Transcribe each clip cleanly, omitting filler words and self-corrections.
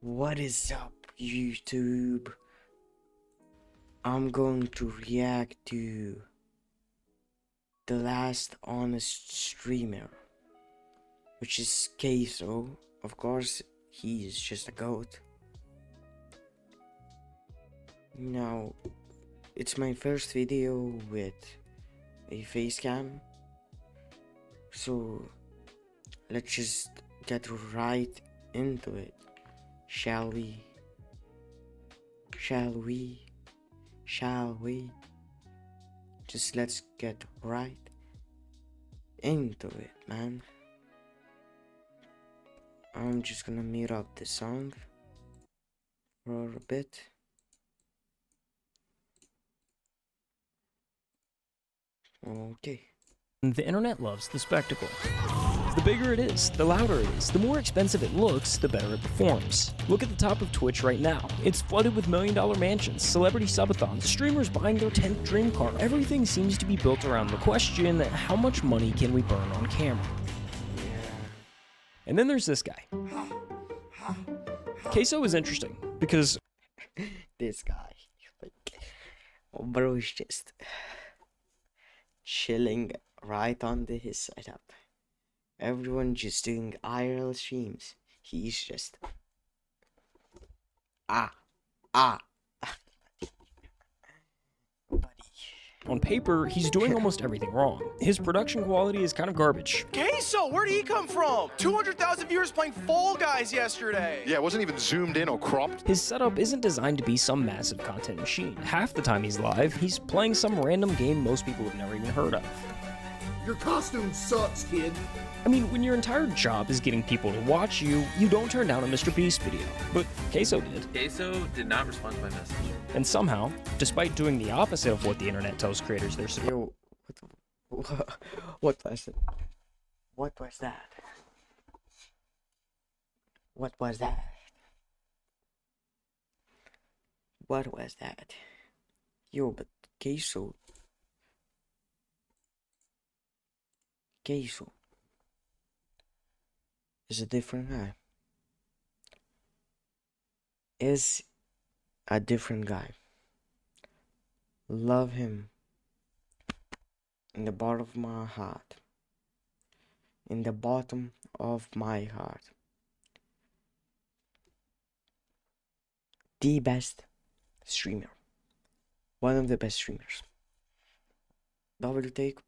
What is up, YouTube? I'm going to react to the last honest streamer, which is Queso. Of course, he is just a goat. Now, it's my first video with a face cam, so let's just get right into it. Shall we? Shall we? Shall we? Just let's get right into it, man. I'm just gonna mute up the song for a bit. Okay. The internet loves the spectacle. The bigger it is, the louder it is, the more expensive it looks, the better it performs. Look at the top of Twitch right now. It's flooded with million-dollar mansions, celebrity subathons, streamers buying their 10th dream car. Everything seems to be built around the question, how much money can we burn on camera? And then there's this guy. Queso is interesting, because This guy, like, bro, is just chilling right under his setup. Everyone just doing IRL streams. He's just buddy. on paper, he's doing almost everything wrong. His production quality is kind of garbage. Queso, where'd he come from? 200,000 viewers playing Fall Guys yesterday. Yeah, it wasn't even zoomed in or cropped. His setup isn't designed to be some massive content machine. Half the time he's live, he's playing some random game most people have never even heard of. Your costume sucks, kid. I mean, when your entire job is getting people to watch you, you don't turn down a Mr. Beast video. But Queso did. Queso did not respond to my message. And somehow, despite doing the opposite of what the internet tells creators they're supposed Yo, what was it? What was that? What was that? What was that? Yo, but Queso is a different guy. Is a different guy. Love him in the bottom of my heart. In the bottom of my heart. The best streamer. One of the best streamers. Double take.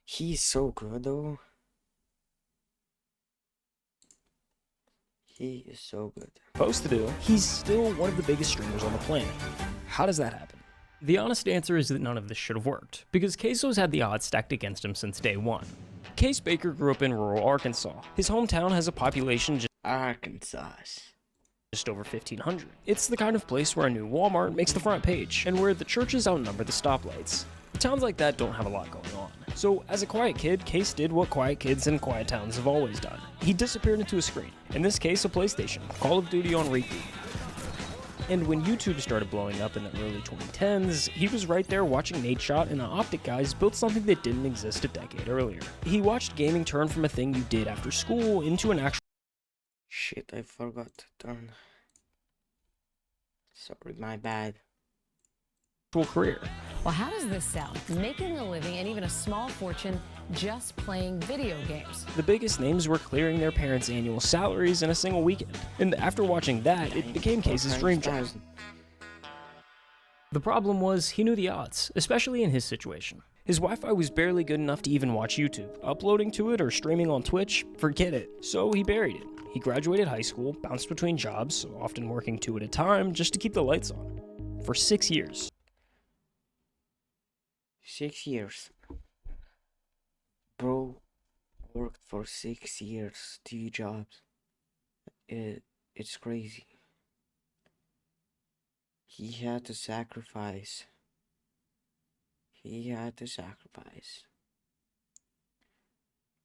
He's so good though. He is so good. to do, he's still one of the biggest streamers on the planet. How does that happen? The honest answer is that none of this should have worked, because Queso's had the odds stacked against him since day one. Case Baker grew up in rural Arkansas. His hometown has a population Arkansas. just over 1,500. It's the kind of place where a new Walmart makes the front page, and where the churches outnumber the stoplights. Towns like that don't have a lot going on. So, as a quiet kid, Case did what quiet kids in quiet towns have always done. He disappeared into a screen. In this case, a PlayStation. Call of Duty on repeat. And when YouTube started blowing up in the early 2010s, he was right there watching Nadeshot and the Optic guys build something that didn't exist a decade earlier. He watched gaming turn from a thing you did after school into an actual Shit, I forgot to turn. Sorry, my bad. career. Well, how does this sound? Making a living and even a small fortune just playing video games. The biggest names were clearing their parents' annual salaries in a single weekend. And after watching that, it became Case's dream job. The problem was, he knew the odds, especially in his situation. His Wi-Fi was barely good enough to even watch YouTube. Uploading to it or streaming on Twitch, forget it. So he buried it. He graduated high school, bounced between jobs, often working 2 at a time, just to keep the lights on. For 6 years. 6 years. Bro worked for 6 years, 2 jobs. It's crazy. He had to sacrifice.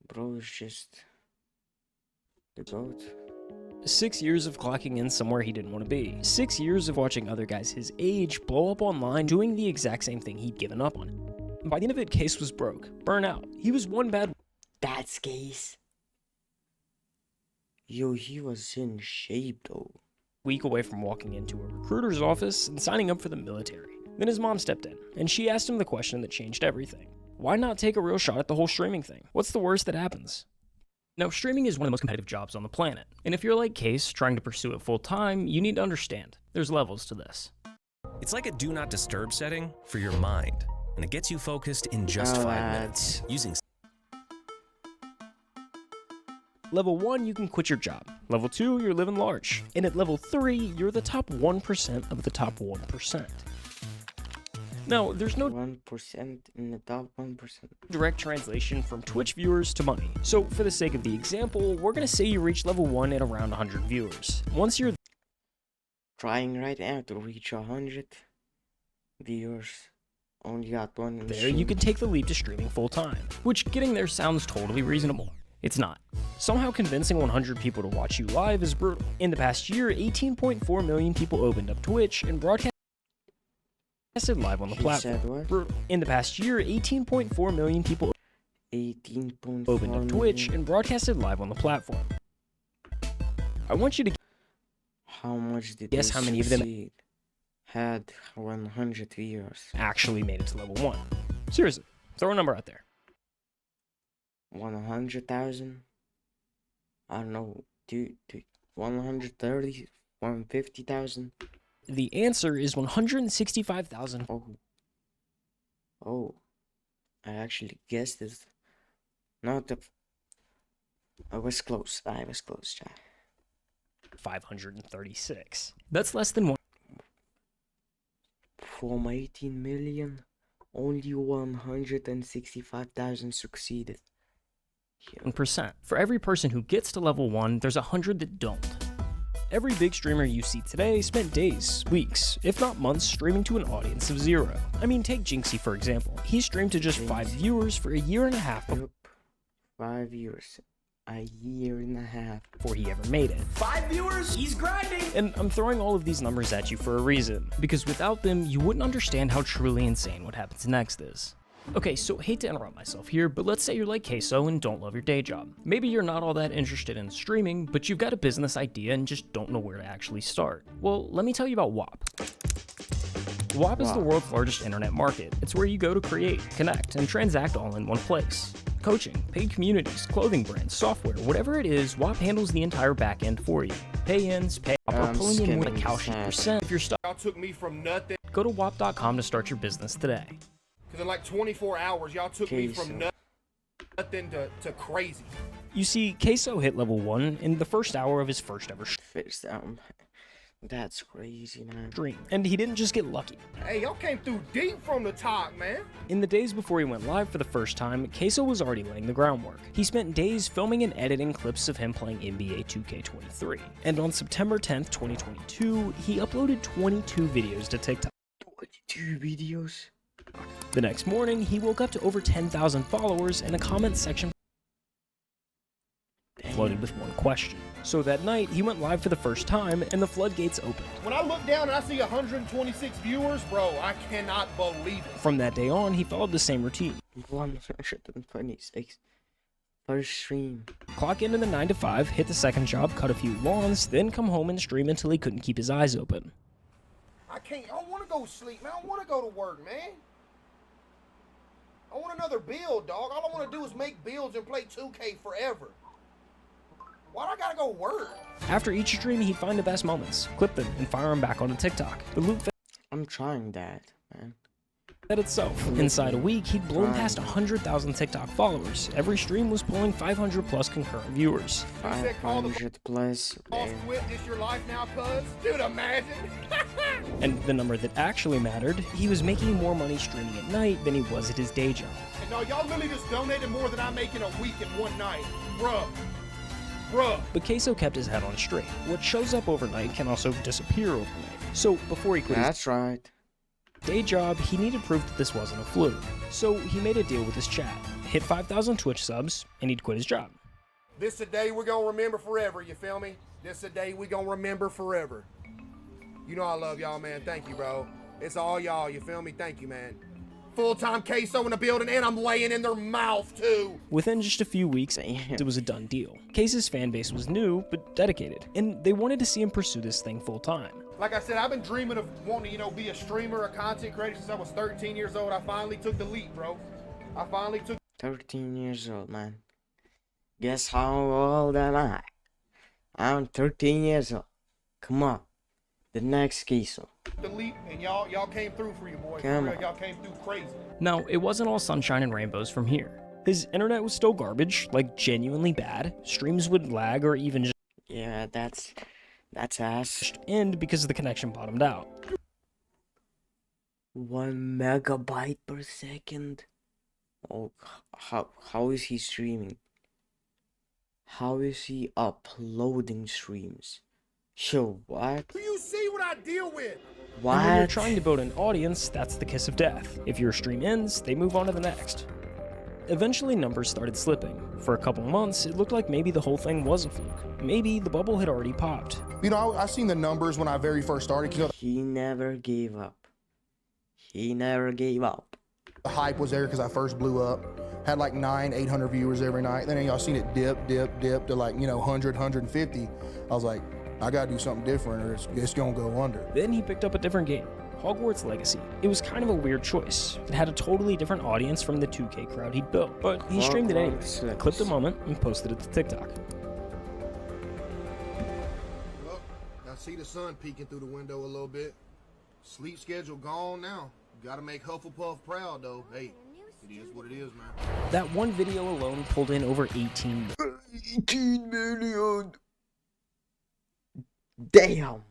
Bro is just the goat. 6 years of clocking in somewhere he didn't want to be. 6 years of watching other guys his age blow up online doing the exact same thing he'd given up on. By the end of it, Case was broke, burnt out. He was one bad That's Case. Yo, he was in shape though. week away from walking into a recruiter's office and signing up for the military. Then his mom stepped in, and she asked him the question that changed everything. Why not take a real shot at the whole streaming thing? What's the worst that happens? Now, streaming is one of the most competitive jobs on the planet, and if you're like Case, trying to pursue it full time, you need to understand, there's levels to this. It's like a do not disturb setting for your mind, and it gets you focused in just 5 minutes using. Level 1, you can quit your job. Level 2, you're living large. And at level 3, you're the top 1% of the top 1%. Now, there's no 1% in the top 1%. direct translation from Twitch viewers to money. So for the sake of the example, we're gonna say you reach level 1 at around 100 viewers. Once you're Trying right now to reach 100 viewers. Only got one in the there, you stream. can take the leap to streaming full time, which getting there sounds totally reasonable. It's not. Somehow convincing 100 people to watch you live is brutal. In the past year, 18.4 million people opened up Twitch and broadcasted live on the He platform. said what? Brutal. In the past year, 18.4 million people 18.4 opened up Twitch million. and broadcasted live on the platform. I want you to How much did guess they how many of them succeed? Had 100 viewers. actually made it to level 1. Seriously, throw a number out there. 100,000? I don't know. 130? 150,000? The answer is 165,000. Oh. I actually guessed it. Not the. I was close, Jack. 536. That's less than From 18 million, only 165,000 succeeded. Yeah. 1%. For every person who gets to level 1, there's 100 that don't. Every big streamer you see today spent days, weeks, if not months streaming to an audience of 0. I mean, take Jinxie for example. He streamed to just 5 viewers for a year and a half Yup. 5 years. A year and a half. before he ever made it. 5 viewers? He's grinding! And I'm throwing all of these numbers at you for a reason, because without them, you wouldn't understand how truly insane what happens next is. Okay, so hate to interrupt myself here, but let's say you're like Queso and don't love your day job. Maybe you're not all that interested in streaming, but you've got a business idea and just don't know where to actually start. Well, let me tell you about WAP. WAP is the world's largest internet market. It's where you go to create, connect, and transact all in one place. Coaching, paid communities, clothing brands, software, whatever it is, WAP handles the entire back end for you. Pay-ins, are pulling in more than a cow shit percent if you're stuck. Y'all took me from nothing. Go to WAP.com to start your business today. Because in like 24 hours, y'all took me Queso. from nothing to crazy. You see, Queso hit level 1 in the first hour of his first ever First down. That's crazy, man. stream, and he didn't just get lucky. Hey, y'all came through deep from the top, man. In the days before he went live for the first time, Queso was already laying the groundwork. He spent days filming and editing clips of him playing NBA 2K23. And on September 10th, 2022, he uploaded 22 videos to TikTok. 22 videos? The next morning, he woke up to over 10,000 followers and a comment section flooded with one question. So that night, he went live for the first time, and the floodgates opened. When I look down and I see 126 viewers, bro, I cannot believe it. From that day on, he followed the same routine. 126. First stream. Clock into the 9 to 5, hit the second job, cut a few lawns, then come home and stream until he couldn't keep his eyes open. I don't want to go sleep, man. I don't want to go to work, man. I want another build, dog. All I want to do is make builds and play 2K forever. Why do I gotta go work? After each stream, he'd find the best moments, clip them, and fire them back onto TikTok. The loop I'm trying that, man. fed itself. Inside a week, he'd blown past 100,000 TikTok followers. Every stream was pulling 500 plus concurrent viewers. 500 plus. Boss Damn. quit, this your life now, cuz? Dude, imagine. And the number that actually mattered, he was making more money streaming at night than he was at his day job. And no, y'all literally just donated more than I make in a week in one night. Bruh. But Queso kept his head on straight. What shows up overnight can also disappear overnight. So before he quit his That's right. day job, he needed proof that this wasn't a fluke. So he made a deal with his chat, hit 5,000 Twitch subs, and he'd quit his job. This a day we're gonna remember forever, you feel me? This a day we gonna remember forever. You know I love y'all, man. Thank you, bro. It's all y'all, you feel me? Thank you, man. Full-time queso in the building, and I'm laying in their mouth, too. Within just a few weeks, it was a done deal. Case's fan base was new, but dedicated, and they wanted to see him pursue this thing full time. Like I said, I've been dreaming of wanting to, be a streamer, a content creator since I was 13 years old. I finally took the leap, bro. I finally took 13 years old, man. Guess how old am I? I'm 13 years old. Come on. The next queso. the leap, and y'all came through for you, boys. Come For real, on. y'all came through crazy. No, it wasn't all sunshine and rainbows from here. His internet was still garbage, like genuinely bad. Streams would lag or even just Yeah, that's ass. end because the connection bottomed out. 1 megabyte per second. Oh, how is he streaming? How is he uploading streams? Yo, what? Do you see what I deal with? And when you're What? trying to build an audience, that's the kiss of death. If your stream ends, they move on to the next. Eventually, numbers started slipping. For a couple months, it looked like maybe the whole thing was a fluke. Maybe the bubble had already popped. You know, I seen the numbers when I very first started. You know, He never gave up. He never gave up. the hype was there because I first blew up. Had like 800 viewers every night. Then y'all seen it dip to like, 100, 150. I was like, I gotta do something different or it's gonna go under. Then he picked up a different game, Hogwarts Legacy. It was kind of a weird choice. It had a totally different audience from the 2K crowd he'd built, but he streamed it anyway. Hogwarts Clipped a Legacy. moment and posted it to TikTok. Well, I see the sun peeking through the window a little bit. Sleep schedule gone now. Gotta make Hufflepuff proud though. Hey, it is what it is, man. That one video alone pulled in over 18 million. Damn.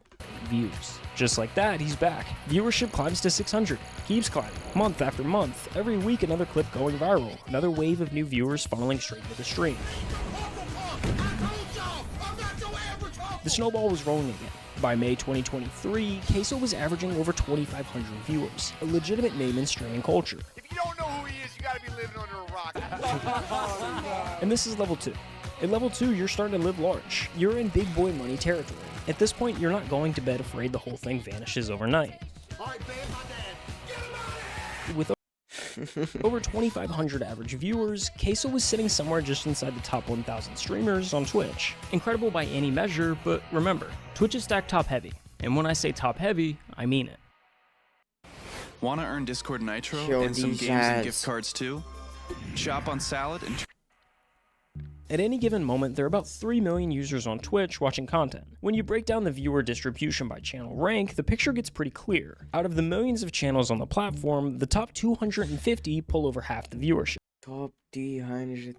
views. Just like that, he's back. Viewership climbs to 600, keeps climbing, month after month. Every week, another clip going viral, another wave of new viewers funneling straight into the stream. The snowball was rolling again. By May 2023, Queso was averaging over 2,500 viewers, a legitimate name in streaming culture. If you don't know who he is, you gotta be living under a rock. And this is level 2. At level 2, you're starting to live large. You're in big boy money territory. At this point, you're not going to bed afraid the whole thing vanishes overnight. With over 2,500 average viewers, Queso was sitting somewhere just inside the top 1,000 streamers on Twitch. Incredible by any measure, but remember, Twitch is stacked top heavy. And when I say top heavy, I mean it. Want to earn Discord Nitro Show and some these games and ads. gift cards too? Shop on Salad and At any given moment, there are about 3 million users on Twitch watching content. When you break down the viewer distribution by channel rank, the picture gets pretty clear. Out of the millions of channels on the platform, the top 250 pull over half the viewership. Top 350.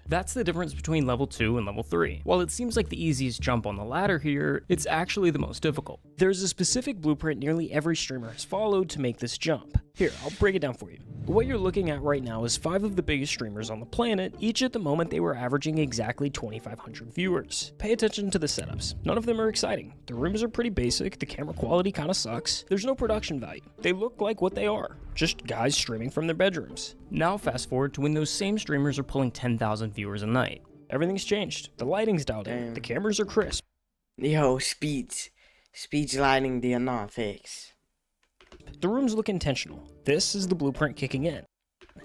That's the difference between level 2 and level 3. While it seems like the easiest jump on the ladder here, it's actually the most difficult. There's a specific blueprint nearly every streamer has followed to make this jump. Here, I'll break it down for you. What you're looking at right now is 5 of the biggest streamers on the planet. Each at the moment they were averaging exactly 2,500 viewers. Pay attention to the setups. None of them are exciting. The rooms are pretty basic, the camera quality kinda sucks. There's no production value. They look like what they are, just guys streaming from their bedrooms. Now fast forward to when those same streamers are pulling 10,000 viewers a night. Everything's changed. The lighting's dialed in, Damn. the cameras are crisp. Yo, speech lighting, they are not fixed. The rooms look intentional. This is the blueprint kicking in.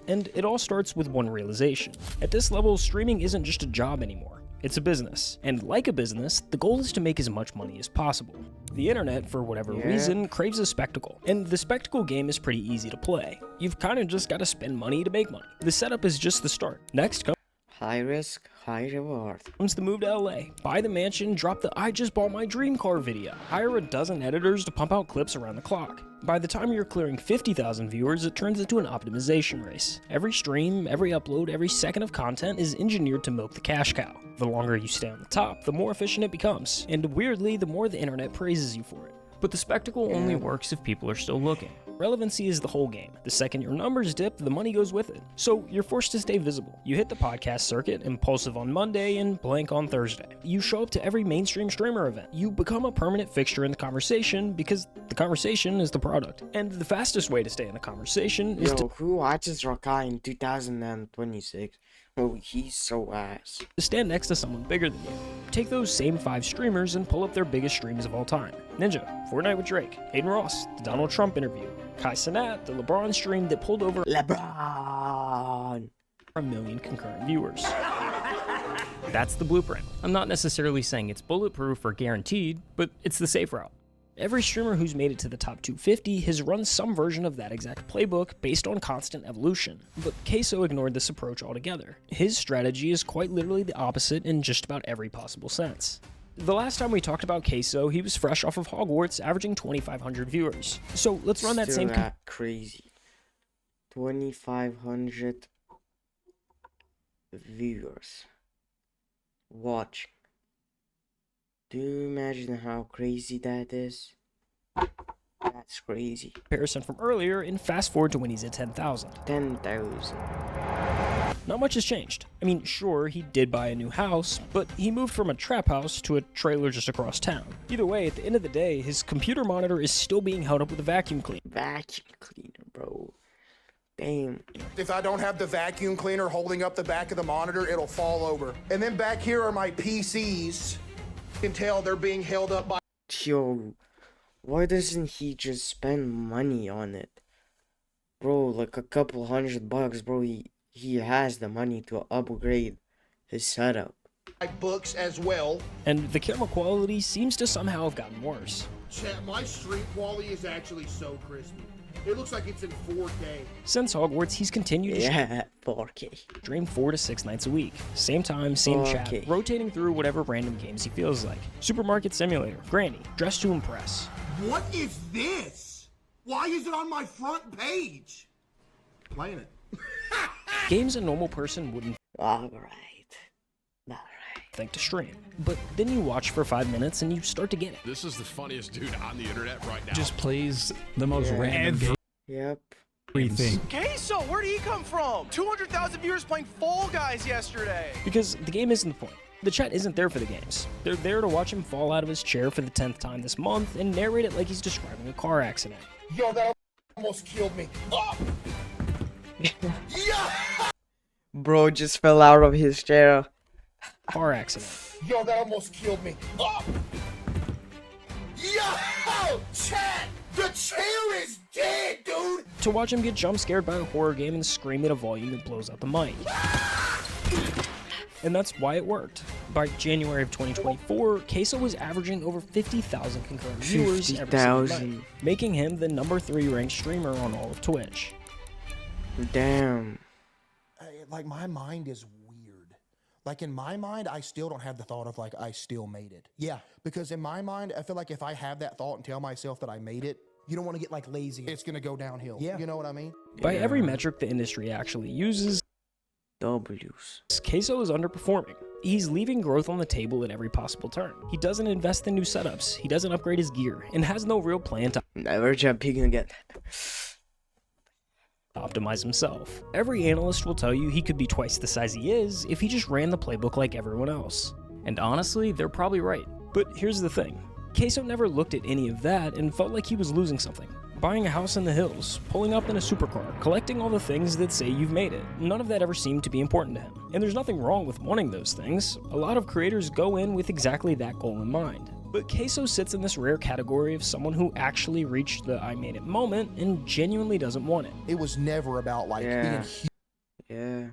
And it all starts with one realization. At this level, streaming isn't just a job anymore. It's a business. And like a business, the goal is to make as much money as possible. The internet, for whatever Yeah. reason, craves a spectacle. And the spectacle game is pretty easy to play. You've kind of just got to spend money to make money. The setup is just the start. Next High risk, high reward. comes the move to LA. Buy the mansion, drop the I just bought my dream car video. Hire a dozen editors to pump out clips around the clock. By the time you're clearing 50,000 viewers, it turns into an optimization race. Every stream, every upload, every second of content is engineered to milk the cash cow. The longer you stay on the top, the more efficient it becomes. And weirdly, the more the internet praises you for it. But the spectacle only works if people are still looking. Relevancy is the whole game. The second your numbers dip, the money goes with it. So you're forced to stay visible. You hit the podcast circuit, Impulsive on Monday and Blank on Thursday. You show up to every mainstream streamer event. You become a permanent fixture in the conversation because the conversation is the product. And the fastest way to stay in the conversation is Yo, who watches Rokai in 2026? Oh, he's so ass. To stand next to someone bigger than you. Take those same 5 streamers and pull up their biggest streams of all time. Ninja, Fortnite with Drake, Hayden Ross, the Donald Trump interview, Kai Cenat, the LeBron stream that pulled over LeBron. 1 million concurrent viewers. That's the blueprint. I'm not necessarily saying it's bulletproof or guaranteed, but it's the safe route. Every streamer who's made it to the top 250 has run some version of that exact playbook based on constant evolution, but Queso ignored this approach altogether. His strategy is quite literally the opposite in just about every possible sense. The last time we talked about Queso, he was fresh off of Hogwarts, averaging 2,500 viewers. So let's run that Still same... not crazy. 2,500 viewers watching. Do you imagine how crazy that is? That's crazy. Comparison from earlier, and fast forward to when he's at 10,000. 10,000. Not much has changed. I mean, sure, he did buy a new house, but he moved from a trap house to a trailer just across town. Either way, at the end of the day, his computer monitor is still being held up with a vacuum cleaner. Vacuum cleaner, bro. Damn. If I don't have the vacuum cleaner holding up the back of the monitor, it'll fall over. And then back here are my PCs. You can tell they're being held up by... Yo, why doesn't he just spend money on it? Bro, like a couple $100, bro. He has the money to upgrade his setup. books as well. And the camera quality seems to somehow have gotten worse. Chat, my stream quality is actually so crispy. It looks like it's in 4K. Since Hogwarts, he's continued to 4K. stream 4 to 6 nights a week. Same time, same chat, rotating through whatever random games he feels like. Supermarket Simulator, Granny, Dress to Impress. What is this? Why is it on my front page? Playing it. Games a normal person wouldn't think to stream. But then you watch for 5 minutes and you start to get it. This is the funniest dude on the internet right now. Just plays the most random game. Yep. Everything. Queso, where did he come from? 200,000 viewers playing Fall Guys yesterday. Because the game isn't the point. The chat isn't there for the games. They're there to watch him fall out of his chair for the 10th time this month and narrate it like he's describing a car accident. Yo, that almost killed me. Oh! Yeah! Bro just fell out of his chair. Car accident. Yo, that almost killed me. Oh! Yo! Chat! The chair is dead, dude! To watch him get jump scared by a horror game and scream at a volume that blows out the mic. And that's why it worked. By January of 2024, Queso was averaging over 50,000 concurrent viewers every single night, making him the #3 ranked streamer on all of Twitch. Damn. Like, my mind is weird. Like, in my mind, I still don't have the thought of, like, I still made it. Yeah. Because in my mind, I feel like if I have that thought and tell myself that I made it, you don't want to get, like, lazy. It's going to go downhill. Yeah. You know what I mean? By every metric the industry actually uses, W's. Queso is underperforming. He's leaving growth on the table at every possible turn. He doesn't invest in new setups, he doesn't upgrade his gear, and has no real plan to Never jumping again. optimize himself. Every analyst will tell you he could be twice the size he is if he just ran the playbook like everyone else. And honestly, they're probably right. But here's the thing. Queso never looked at any of that and felt like he was losing something. Buying a house in the hills, pulling up in a supercar, collecting all the things that say you've made it. None of that ever seemed to be important to him. And there's nothing wrong with wanting those things. A lot of creators go in with exactly that goal in mind. But Queso sits in this rare category of someone who actually reached the I made it moment and genuinely doesn't want it. It was never about, like, being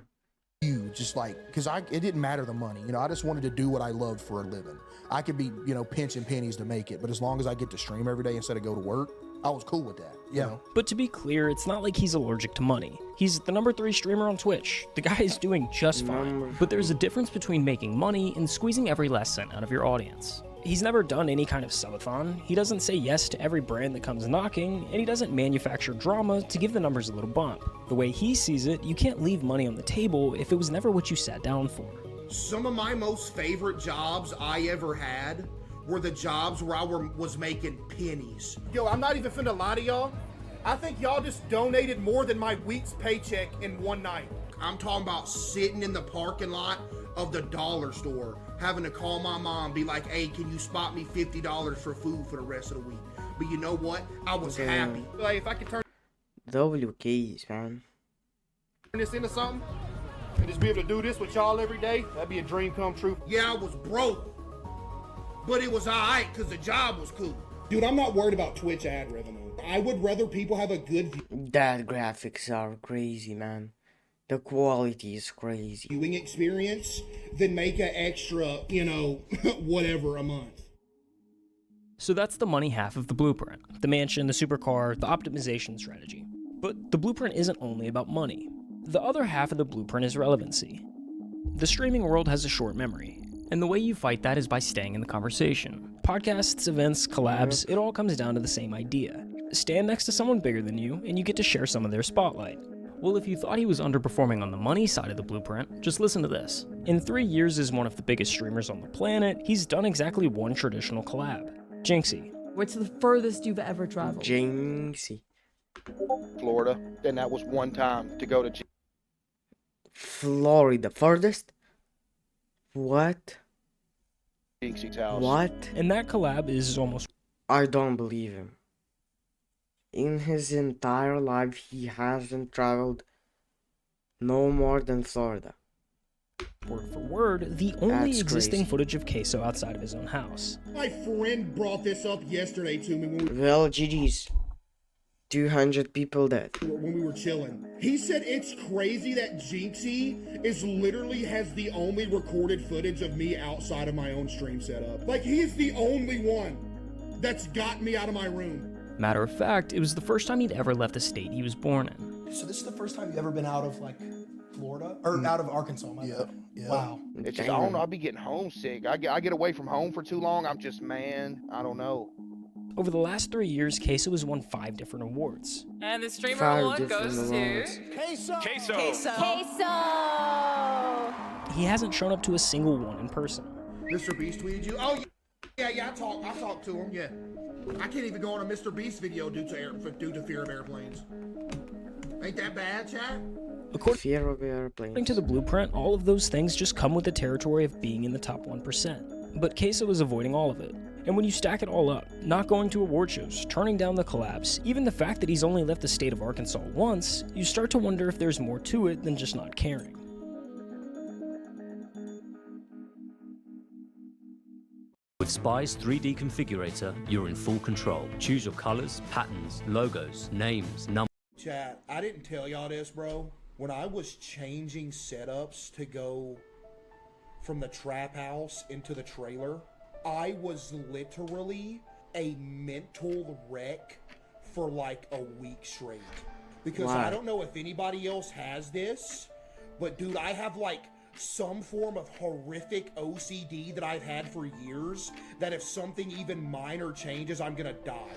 huge. Just like, because it didn't matter the money. You know, I just wanted to do what I loved for a living. I could be, you know, pinching pennies to make it, but as long as I get to stream every day instead of go to work, I was cool with that. You know? But to be clear, it's not like he's allergic to money. He's the #3 streamer on Twitch. The guy is doing just fine. But there's a difference between making money and squeezing every last cent out of your audience. He's never done any kind of subathon, he doesn't say yes to every brand that comes knocking, and he doesn't manufacture drama to give the numbers a little bump. The way he sees it, you can't leave money on the table if it was never what you sat down for. Some of my most favorite jobs I ever had were the jobs where I was making pennies. Yo, I'm not even finna lie to y'all. I think y'all just donated more than my week's paycheck in one night. I'm talking about sitting in the parking lot of the dollar store, having to call my mom, be like, hey, can you spot me $50 for food for the rest of the week? But you know what? I was happy. Like, if I could turn WKs, man. this into something, And just be able to do this with y'all every day, that'd be a dream come true. Yeah, I was broke, but it was alright because the job was cool. Dude, I'm not worried about Twitch ad revenue. I would rather people have a good That graphics are crazy, man. The quality is crazy. viewing experience than make an extra, you know, whatever a month. So that's the money half of the blueprint. The mansion, the supercar, the optimization strategy. But the blueprint isn't only about money. The other half of the blueprint is relevancy. The streaming world has a short memory, and the way you fight that is by staying in the conversation. Podcasts, events, collabs, it all comes down to the same idea. Stand next to someone bigger than you, and you get to share some of their spotlight. Well, if you thought he was underperforming on the money side of the blueprint, just listen to this. In 3 years as one of the biggest streamers on the planet, he's done exactly one traditional collab. Jinxie. What's the furthest you've ever traveled? Jinxie. Florida, and that was one time to go to Florida. Furthest? What? Jinxie's house. What? And that collab is almost... I don't believe him. In his entire life, he hasn't traveled no more than Florida. Word for word, the only That's existing crazy. footage of Queso outside of his own house. My friend brought this up yesterday to me Well, GG's. 200 people dead. when we were chilling. He said it's crazy that Jinxie literally has the only recorded footage of me outside of my own stream setup. Like, he is the only one that's got me out of my room. Matter of fact, it was the first time he'd ever left the state he was born in. So this is the first time you've ever been out of, like, Florida? Or out of Arkansas, my bad. Wow. It's just, I don't know, I'll be getting homesick. I get away from home for too long, I'm just, man, I don't know. Over the last 3 years, Queso has won 5 different awards. And the streamer 5 award different goes awards. to... Queso! He hasn't shown up to a single one in person. Mr. Beast tweeted you? Oh, yeah, I talked to him, yeah. I can't even go on a Mr. Beast video due to fear of airplanes. Ain't that bad, chat? Fear of airplanes. According to the blueprint, all of those things just come with the territory of being in the top 1%. But Queso is avoiding all of it. And when you stack it all up, not going to award shows, turning down the collabs, even the fact that he's only left the state of Arkansas once, you start to wonder if there's more to it than just not caring. With Spy's 3D configurator, you're in full control. Choose your colors, patterns, logos, names, numbers. Chat, I didn't tell y'all this, bro. When I was changing setups to go from the trap house into the trailer, I was literally a mental wreck for like a week straight. Because Why? I don't know if anybody else has this, but dude, I have like some form of horrific OCD that I've had for years, that if something even minor changes, I'm gonna die.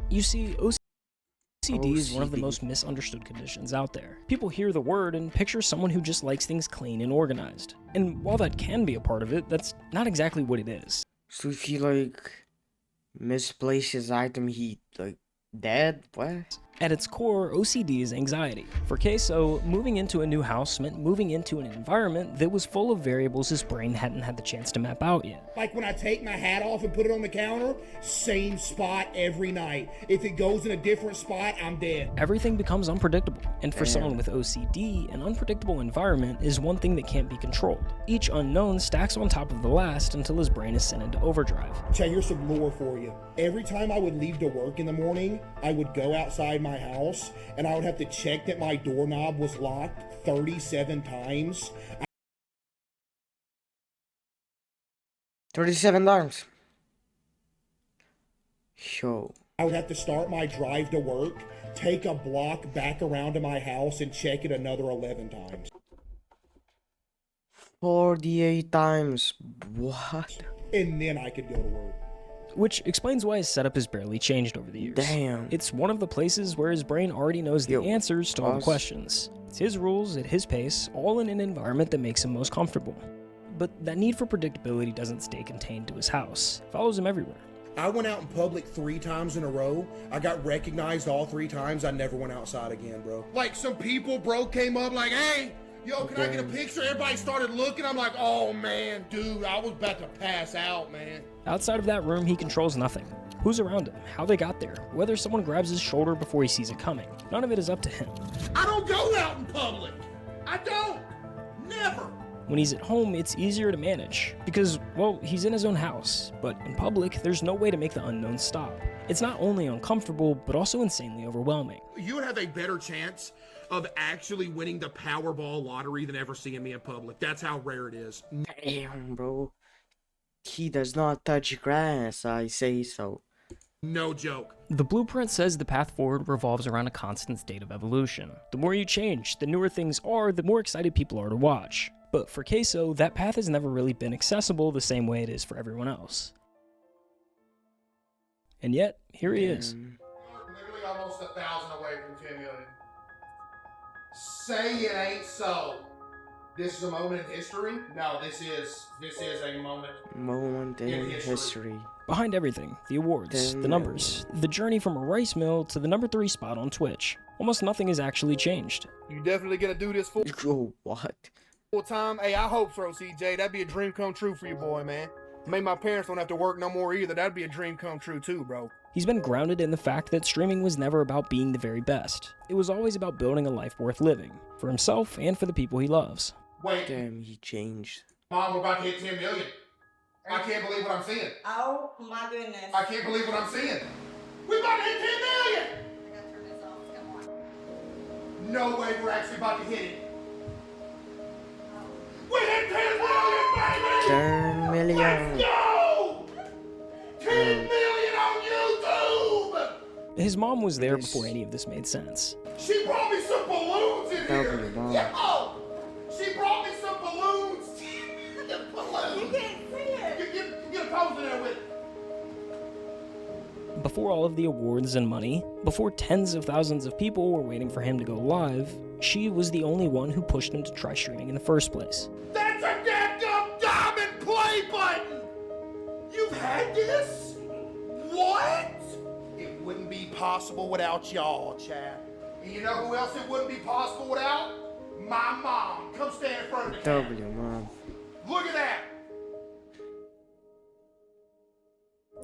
You see, OCD is one of the most misunderstood conditions out there. People hear the word and picture someone who just likes things clean and organized. And while that can be a part of it, that's not exactly what it is. So if he like misplaces item, he like dead? What? At its core, OCD is anxiety. For Queso, moving into a new house meant moving into an environment that was full of variables his brain hadn't had the chance to map out yet. Like when I take my hat off and put it on the counter, same spot every night. If it goes in a different spot, I'm dead. Everything becomes unpredictable, and for someone with OCD, an unpredictable environment is one thing that can't be controlled. Each unknown stacks on top of the last until his brain is sent into overdrive. Chat, here's some lore for you. Every time I would leave to work in the morning, I would go outside my house and I would have to check that my doorknob was locked 37 times. 37 times. Show. I would have to start my drive to work, take a block back around to my house, and check it another 11 times. 48 times. What? And then I could go to work. Which explains why his setup has barely changed over the years. Damn. It's one of the places where his brain already knows the answers to all the questions. It's his rules, at his pace, all in an environment that makes him most comfortable. But that need for predictability doesn't stay contained to his house. It follows him everywhere. I went out in public 3 times in a row. I got recognized all 3 times. I never went outside again, bro. Like, some people, bro, came up like, hey, yo, can I get a picture? Everybody started looking. I'm like, oh, man, dude, I was about to pass out, man. Outside of that room, he controls nothing. Who's around him, how they got there, whether someone grabs his shoulder before he sees it coming. None of it is up to him. I don't go out in public. I don't. Never! When he's at home, it's easier to manage because, well, he's in his own house. But in public, there's no way to make the unknown stop. It's not only uncomfortable, but also insanely overwhelming. You would have a better chance of actually winning the Powerball lottery than ever seeing me in public. That's how rare it is. Damn, bro. He does not touch grass, I say so. No joke. The blueprint says the path forward revolves around a constant state of evolution. The more you change, the newer things are, the more excited people are to watch. But for Queso, that path has never really been accessible the same way it is for everyone else. And yet, here he is. Literally almost 1,000 away from 10 million. Say it ain't so. This is a moment in history? No, this is a moment. Moment in history. Behind everything, the awards, the numbers, the journey from a rice mill to the #3 spot on Twitch. Almost nothing has actually changed. You definitely gonna do this full what? time? Hey, I hope so, CJ. That'd be a dream come true for you, boy, man. Maybe my parents don't have to work no more either. That'd be a dream come true too, bro. He's been grounded in the fact that streaming was never about being the very best. It was always about building a life worth living, for himself and for the people he loves. Wait. Damn, he changed. Mom, we're about to hit 10 million. I can't believe what I'm seeing. Oh my goodness. I can't believe what I'm seeing. We're about to hit 10 million! I gotta turn this off. Come on. No way we're actually about to hit it. We hit 10 million, baby! 10 million. Let's go! 10 million on YouTube! His mom was there before any of this made sense. She brought me some balloons in here. Your mom. Yo! She brought me some balloons. Balloons. You can't see it. Get a pose in there with it. Before all of the awards and money, before tens of thousands of people were waiting for him to go live, she was the only one who pushed him to try streaming in the first place. That's a dadgum diamond play button! You've had this? What? It wouldn't be possible without y'all, Chad. And you know who else it wouldn't be possible without? My mom. Come stand in front of the camera. Mom. Look at that!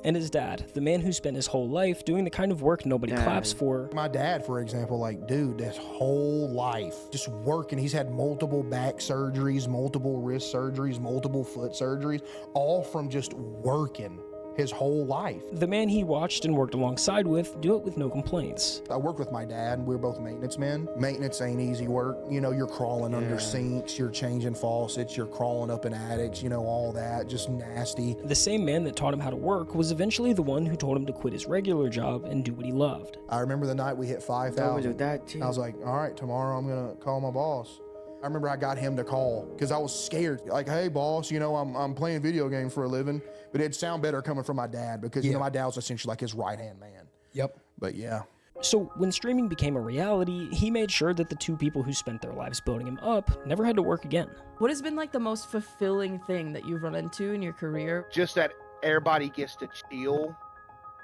And his dad, the man who spent his whole life doing the kind of work nobody claps for. My dad, for example, like, dude, this whole life just working. He's had multiple back surgeries, multiple wrist surgeries, multiple foot surgeries, all from just working his whole life. The man he watched and worked alongside with do it with no complaints. I worked with my dad. We were both maintenance men. Maintenance ain't easy work. You know, you're crawling under sinks, you're changing faucets, you're crawling up in attics, you know, all that, just nasty. The same man that taught him how to work was eventually the one who told him to quit his regular job and do what he loved. I remember the night we hit 5,000. I was like, all right, tomorrow I'm gonna call my boss. I remember I got him to call because I was scared. Like, hey, boss, you know, I'm playing video games for a living. But it'd sound better coming from my dad because, you know, my dad was essentially like his right-hand man. Yep. But yeah. So when streaming became a reality, he made sure that the two people who spent their lives building him up never had to work again. What has been like the most fulfilling thing that you've run into in your career? Just that everybody gets to chill.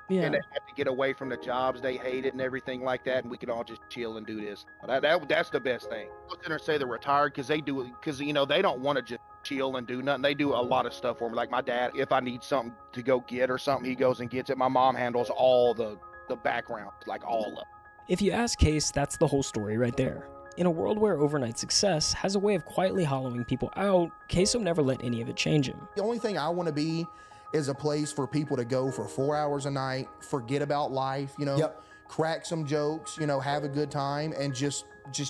Yeah. And they have to get away from the jobs they hated and everything like that, and we can all just chill and do this. That's the best thing. I was gonna say they're retired because they do it because, you know, they don't want to just chill and do nothing. They do a lot of stuff for me. Like my dad, if I need something to go get or something, he goes and gets it. My mom handles all the background, like all of it. If you ask Case, that's the whole story right there. In a world where overnight success has a way of quietly hollowing people out, Queso never let any of it change him. The only thing I want to be is a place for people to go for 4 hours a night, forget about life, you know, crack some jokes, you know, have a good time, and just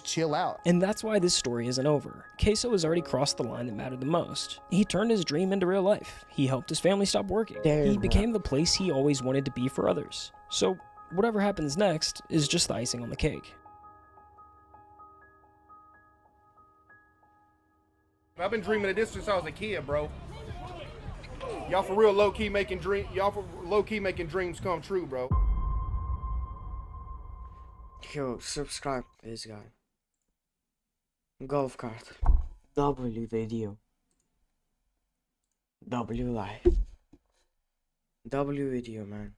chill out. And that's why this story isn't over. Queso has already crossed the line that mattered the most. He turned his dream into real life. He helped his family stop working. He became the place he always wanted to be for others. So whatever happens next is just the icing on the cake. I've been dreaming of this since I was a kid, bro. Y'all for real low-key making dreams come true, bro. Yo, subscribe to this guy. Golf cart. W video. W life. W video, man.